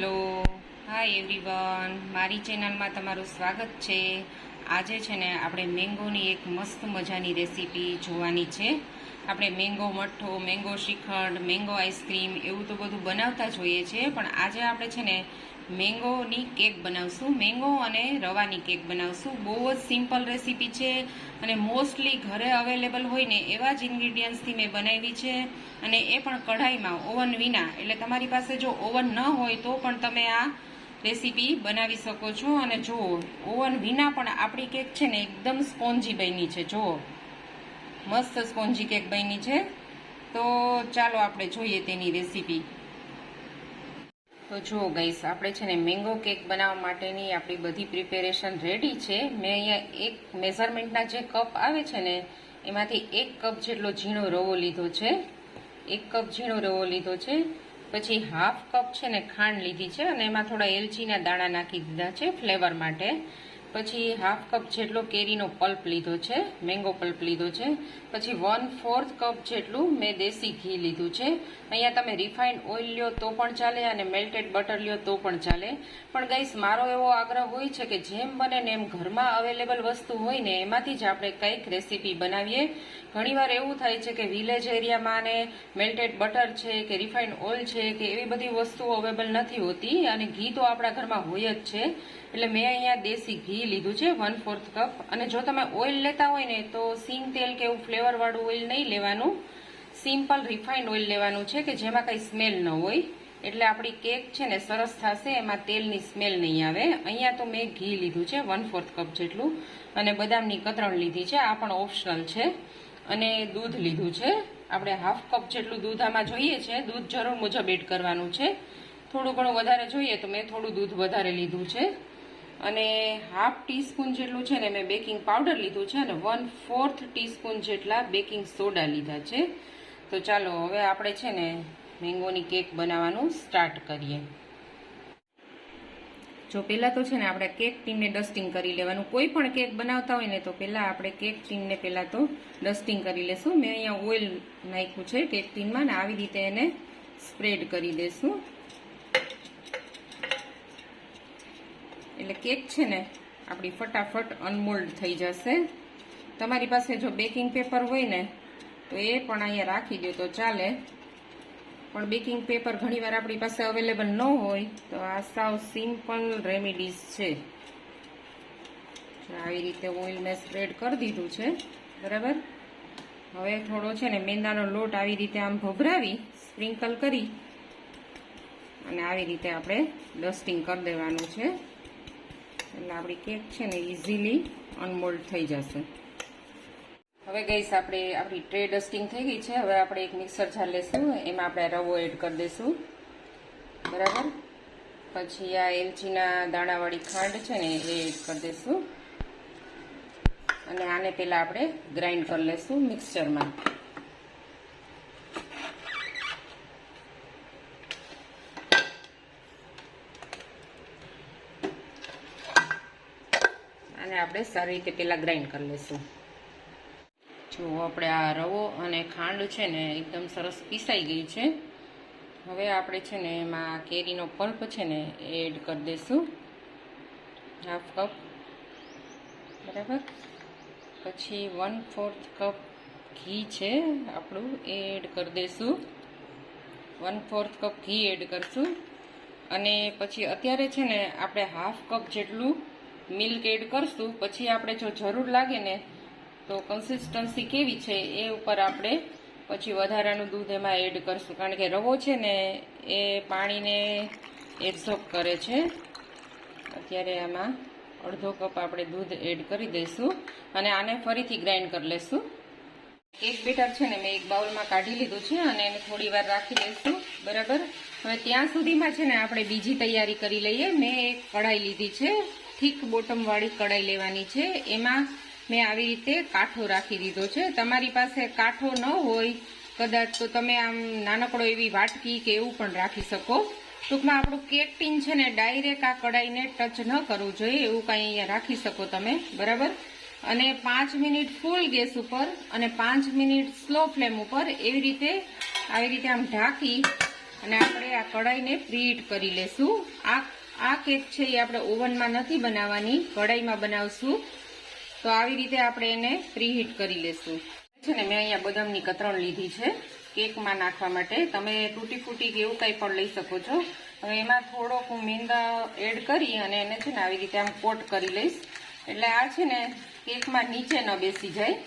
Hello, hi everyone, મારી ચેનલમાં તમારું સ્વાગત છે। આજે છે ને આપણે મેંગોની એક મસ્ત મજાની રેસીપી જોવાની છે। આપણે mango mattha, mango shrikhand, mango ice cream એવું તો બધું બનાવતા જ હોઈએ છીએ, પણ આજે આપણે છે ને મેંગોની કેક બનાવશું। મેંગો અને રવાની કેક બનાવશું। બહુ જ સિમ્પલ રેસીપી છે અને મોસ્ટલી ઘરે અવેલેબલ હોય ને એવા જ ઇન્ગ્રીડિયન્ટ્સથી મેં બનાવી છે, અને એ પણ કઢાઈમાં, ઓવન વિના। એટલે તમારી પાસે જો ઓવન ન હોય તો પણ તમે આ રેસીપી બનાવી શકો છો। અને જુઓ, ઓવન વિના પણ આપણી કેક છે ને એકદમ સ્પોન્જી બની છે। જુઓ, મસ્ત સ્પોન્જી કેક બની છે। તો ચાલો આપણે જોઈએ તેની રેસીપી। તો જુઓ ગાઈસ, આપણે છે ને મેંગો કેક બનાવવા માટેની આપણી બધી પ્રિપેરેશન રેડી છે। મેં અહીંયા એક મેઝરમેન્ટના જે કપ આવે છે ને એમાંથી 1 કપ જેટલો ઝીણો રવો લીધો છે। 1 કપ ઝીણો રવો લીધો છે। પછી હાફ કપ છે ને ખાંડ લીધી છે અને એમાં થોડા એલચીના દાણા નાખી દીધા છે ફ્લેવર માટે। પછી હાફ કપ જેટલો કેરીનો પલ્પ લીધો છે, મેંગો પલ્પ લીધો છે। પછી 1/4 કપ જેટલું મેં દેશી ઘી લીધું છે। અહીંયા તમે રિફાઇન્ડ ઓઇલ લ્યો તો પણ ચાલે અને મેલ્ટેડ બટર લ્યો તો પણ ચાલે, પણ ગાઈસ મારો એવો આગ્રહ હોય છે કે જેમ બને ને એમ ઘરમાં અવેલેબલ વસ્તુ હોય ને એમાંથી જ આપણે કંઈક રેસીપી બનાવીએ। ઘણીવાર એવું થાય છે કે વિલેજ એરિયામાં ને મેલ્ટેડ બટર છે કે રિફાઇન્ડ ઓઇલ છે કે એવી બધી વસ્તુઓ અવેલેબલ નથી હોતી, અને ઘી તો આપણા ઘરમાં હોય જ છે। એટલે મેં અહીંયા દેશી ઘી લીધું છે 1/4 કપ। અને જો તમે ઓઇલ લેતા હોય ને તો સિંગ તેલ કે એવું ફ્લેવર વાળું ઓઇલ નહીં લેવાનું, સિમ્પલ રિફાઇન્ડ ઓઇલ લેવાનું છે કે જેમાં કઈ સ્મેલ ન હોય, એટલે આપણી કેક છે ને સરસ થશે, એમાં તેલની સ્મેલ નહીં આવે। અહીંયા તો મેં ઘી લીધું છે 1/4 કપ જેટલું, અને બદામની કતરણ લીધી છે, આ પણ ઓપ્શનલ છે। અને દૂધ લીધું છે, આપણે હાફ કપ જેટલું દૂધ આમાં જોઈએ છે। દૂધ જરૂર મુજબ એડ કરવાનું છે, થોડું ઘણું વધારે જોઈએ તો મેં થોડું દૂધ વધારે લીધું છે। અને હાફ ટીસ્પૂન જેટલું છે ને મેં બેકિંગ પાવડર લીધું છે, અને 1/4 ટીસ્પૂન જેટલા બેકિંગ સોડા લીધા છે। તો ચાલો હવે આપણે છે ને મેંગોની કેક બનાવવાનું સ્ટાર્ટ કરીએ। જો પહેલાં તો છે ને આપણે કેક ટીનને ડસ્ટિંગ કરી લેવાનું। કોઈ પણ કેક બનાવતા હોય ને તો પહેલાં આપણે કેક ટીનને પહેલાં તો ડસ્ટિંગ કરી લેશું। મેં અહીંયા ઓઇલ નાખ્યું છે કેક ટીનમાં, ને આવી રીતે એને સ્પ્રેડ કરી દેશું, એટલે કેક છે ને આપણી ફટાફટ અનમોલ્ડ થઈ જશે। તમારી પાસે જો બેકિંગ પેપર હોય ને તો એ પણ અહીંયા રાખી દો તો ચાલે, પણ બેકિંગ પેપર ઘણીવાર આપણી પાસે અવેલેબલ ન હોય તો આ સાવ સિમ્પલ રેમેડીઝ છે। આવી રીતે ઓઇલ મેં સ્પ્રેડ કરી દીધું છે, બરાબર। હવે થોડો છે ને મેંદાનો લોટ આવી રીતે આમ ભભરાવી સ્પ્રિંકલ કરી અને આવી રીતે આપણે ડસ્ટિંગ કરી દેવાનું છે, એટલે આપણી કેક છે ને ઇઝીલી અનમોલ્ડ થઈ જશે। હવે ગઈસ આપણી ટ્રે ડસ્ટિંગ થઈ ગઈ છે। હવે આપણે એક મિક્સર જાર લેશું, એમાં આપણે રવો એડ કરી દઈશું, બરાબર। પછી આ એલચીના દાણાવાળી ખાંડ છે ને એ એડ કરી દઈશું, અને આને પહેલાં આપણે ગ્રાઇન્ડ કરી લઈશું મિક્સચરમાં। આને આપણે સારી રીતે પહેલાં ગ્રાઇન્ડ કરી લઈશું। જો આપણે આ રવો અને ખાંડ છે ને એકદમ સરસ પીસાઈ ગઈ છે। હવે આપણે છે ને એમાં કેરીનો પલ્પ છે ને એડ કરી દઈશું, હાફ કપ, બરાબર। પછી 1/4 કપ ઘી છે આપણું એ એડ કરી દઈશું, 1/4 કપ ઘી એડ કરશું। અને પછી અત્યારે છે ને આપણે હાફ કપ જેટલું મિલ્ક એડ કરશું। પછી આપણે જો જરૂર લાગે ને તો કન્સિસ્ટન્સી કેવી છે એ ઉપર આપણે પછી વધારાનું દૂધ એમાં એડ કરશું, કારણ કે રવો છે ને એ પાણીને એબ્ઝોર્બ કરે છે। અત્યારે આમાં અડધો કપ આપણે દૂધ એડ કરી દઈશું, અને આને ફરીથી ગ્રાઇન્ડ કરી લઈશું। કેક બેટર છે ને મેં એક બાઉલમાં કાઢી લીધું છે અને એને થોડી વાર રાખી દઈશું, બરાબર। હવે ત્યાં સુધીમાં છે ને આપણે બીજી તૈયારી કરી લઈએ। મેં એક કઢાઈ લીધી છે, થીક બોટમવાળી કઢાઈ લેવાની છે, એમાં મેં આવી રીતે કાંઠો રાખી દીધો છે। તમારી પાસે કાંઠો ન હોય કદાચ તો તમે આમ નાનકડો એવી વાટકી કે એવું પણ રાખી શકો। ટૂંકમાં આપણું કેક ટીન છે ને ડાયરેક્ટ આ કઢાઈને ટચ ન કરવું જોઈએ એવું કાંઈ અહીંયા રાખી શકો તમે, બરાબર। અને 5 મિનિટ ફૂલ ગેસ ઉપર અને 5 મિનિટ સ્લો ફ્લેમ ઉપર એવી રીતે આવી રીતે આમ ઢાંકી અને આપણે આ કઢાઈને પ્રીહીટ કરી લેશું. આ કેક છે એ આપણે ઓવનમાં નથી બનાવવાની, કઢાઈમાં બનાવશું. તો આવી રીતે આપણે એને પ્રીહીટ કરી લેશું. છે ને મેં અહીંયા બદામની કતરણ લીધી છે કેકમાં નાખવા માટે. તમે તૂટી ફૂટી કે એવું કંઈ પણ લઈ શકો છો. હવે એમાં થોડોક હું મેંદા એડ કરી અને એને છે ને આવી રીતે આમ કોટ કરી લઈશ, એટલે આ છે ને કેકમાં નીચે ન બેસી જાય.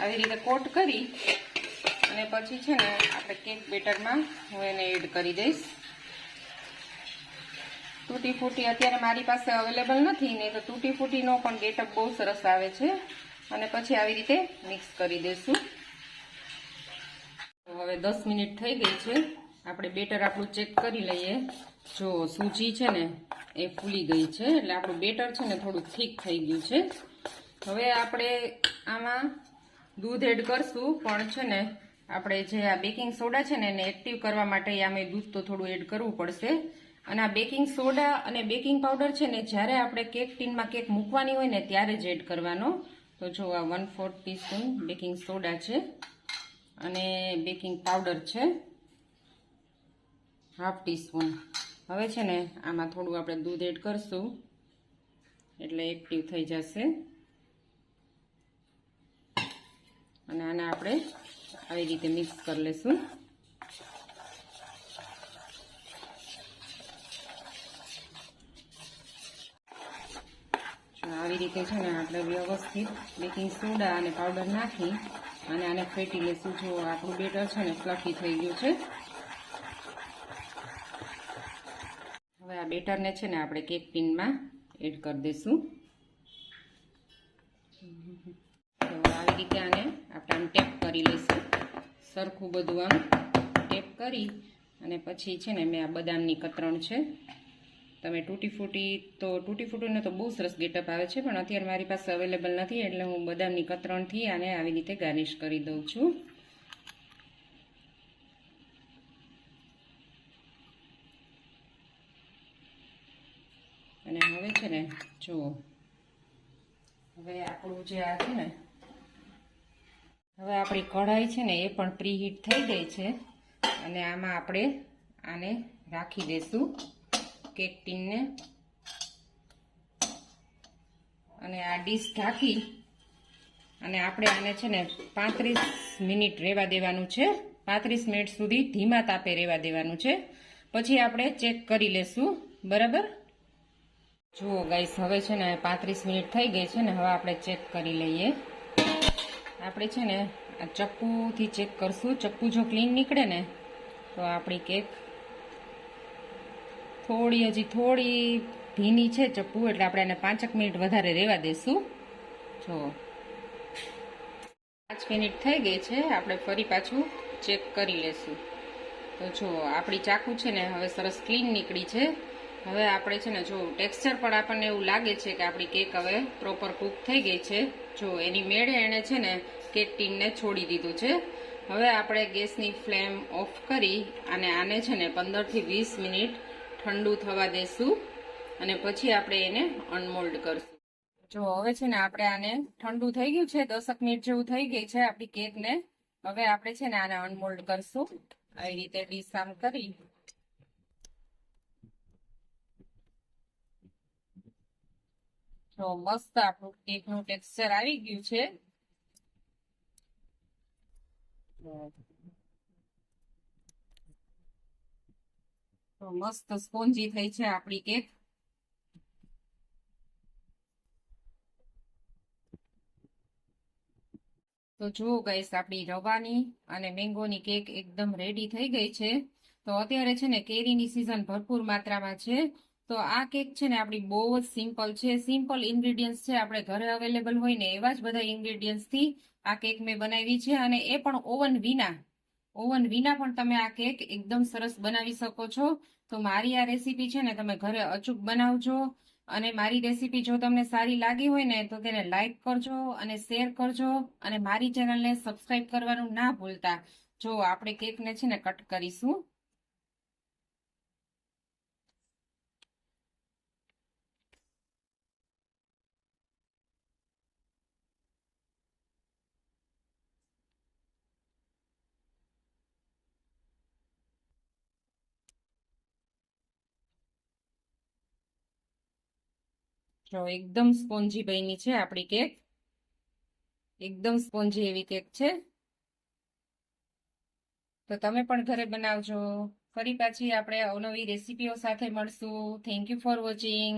આવી રીતે કોટ કરી અને પછી છે ને આપણે કેક બેટરમાં હું એને એડ કરી દઈશ. તૂટી ફૂટી અત્યારે મારી પાસે અવેલેબલ નથી, નહીં તો તૂટી ફૂટીનો પણ ગેટઅપ બહુ સરસ આવે છે. અને પછી આવી રીતે મિક્સ કરી દઈશું. હવે 10 મિનિટ થઈ ગઈ છે. આપણે બેટર આપણું ચેક કરી લઈએ. જો સૂજી છે ને એ ફૂલી ગઈ છે, એટલે આપણું બેટર છે ને થોડું થીક થઈ ગયું છે. હવે આપણે આમાં દૂધ એડ કરશું, પણ છે ને આપણે જે આ બેકિંગ સોડા છે ને એને એક્ટિવ કરવા માટે આમાં દૂધ તો થોડું એડ કરવું પડશે. અને આ બેકિંગ સોડા અને બેકિંગ પાવડર છે ને જ્યારે આપણે કેક ટીનમાં કેક મૂકવાની હોય ને ત્યારે જ એડ કરવાનો. તો જો આ 1/4 ટીસ્પૂન બેકિંગ સોડા છે અને બેકિંગ પાવડર છે 1/2 ટીસ્પૂન. હવે છે ને આમાં થોડું આપણે દૂધ એડ કરશું એટલે એક્ટિવ થઈ જશે. અને આને આપણે આવી રીતે મિક્સ કરી લેશું. આવી રીતે છે ને આપણે વ્યવસ્થિત બેકિંગ સોડા અને પાવડર નાખી અને આને ફેટી લેશું. જો આપણું બેટર છે ને ફ્લફી થઈ ગયું છે. હવે આ બેટરને છે ને આપણે કેક ટીનમાં એડ કરી દઈશું. તો આવી રીતે આને આપણે આમ ટેપ કરી લઈશું, સરખું બધું આમ ટેપ કરી અને પછી છે ને મેં આ બદામની કતરણ છે. તમે તૂટી ફૂટીનો તો બહુ સરસ ગેટઅપ આવે છે, પણ અત્યારે મારી પાસે અવેલેબલ નથી, એટલે હું બદામની કતરણથી આને આવી રીતે ગાર્નિશ કરી દઉં છું. અને હવે છે ને જુઓ, હવે આપણું જે આ છે ને હવે આપણી કઢાઈ છે ને એ પણ પ્રીહીટ થઈ ગઈ છે. અને આમાં આપણે આને રાખી દઈશું કેક ટીનને. અને આ ડીશ ઢાંકી અને આપણે આને છે ને 35 મિનિટ રહેવા દેવાનું છે. 35 મિનિટ સુધી ધીમા તાપે રહેવા દેવાનું છે. પછી આપણે ચેક કરી લેશું. બરાબર, જુઓ ગાઈસ, હવે છે ને 35 મિનિટ થઈ ગઈ છે ને હવે આપણે ચેક કરી લઈએ. આપણે છે ને આ ચપ્પુથી ચેક કરશું. ચપ્પુ જો ક્લીન નીકળે ને તો આપણી કેક હજી થોડી ભીની છે ચપ્પુ, એટલે આપણે એને 5 મિનિટ વધારે રહેવા દઈશું. જો 5 મિનિટ થઈ ગઈ છે. આપણે ફરી પાછું ચેક કરી લેશું. તો જો આપણી ચાકુ છે ને હવે સરસ ક્લીન નીકળી છે. હવે આપણે છે ને જો ટેક્સચર પણ આપણને એવું લાગે છે કે આપણી કેક હવે પ્રોપર કૂક થઈ ગઈ છે. જો એની મેળે એણે છે ને કેક ટીનને છોડી દીધું છે. હવે આપણે ગેસની ફ્લેમ ઓફ કરી અને આને છે ને 15 થી 20 મિનિટ ઠંડુ થવા દેશું અને પછી આપણે એને અનમોલ્ડ કરશું. જો હવે છે ને આપણે આને ઠંડુ થઈ ગયું છે, 10 મિનિટ જેવું થઈ ગઈ છે આપણી કેકને. હવે આપણે છે ને આને અનમોલ્ડ કરશું. આવી રીતે ડીશ આમ કરી તો મસ્ત આપણું કેકનું ટેક્સચર આવી ગયું છે. તો મસ્ત સ્પોન્જી થઈ છે આપણી કેક. તો જુઓ ગાઈસ, આપણી રવાની અને મેંગોની કેક એકદમ રેડી થઈ ગઈ છે. તો અત્યારે છે ને કેરીની સિઝન ભરપૂર માત્રામાં છે. તો આ કેક છે ને આપણી બહુ જ સિમ્પલ છે. સિમ્પલ ઇન્ગ્રીડિયન્ટ્સ છે, આપણે ઘરે અવેલેબલ હોય ને એવા જ બધા ઇન્ગ્રીડિયન્ટ્સથી આ કેક મેં બનાવી છે. અને એ પણ ઓવન વિના પણ તમે આ કેક એકદમ સરસ બનાવી શકો છો. તો મારી આ રેસીપી છે ને તમે ઘરે અચૂક બનાવજો. અને મારી રેસીપી જો તમને સારી લાગી હોય ને તો તેને લાઈક કરજો અને શેર કરજો. અને મારી ચેનલને સબસ્ક્રાઇબ કરવાનું ના ભૂલતા. જો આપણે કેકને છે ને કટ કરીશું. જો એકદમ સ્પોન્જી બની છે આપણી કેક. એકદમ સ્પોન્જી એવી કેક છે. તો તમે પણ ઘરે બનાવજો. ફરી પાછી આપણે અવનવી રેસીપીઓ સાથે મળશું. Thank you for watching.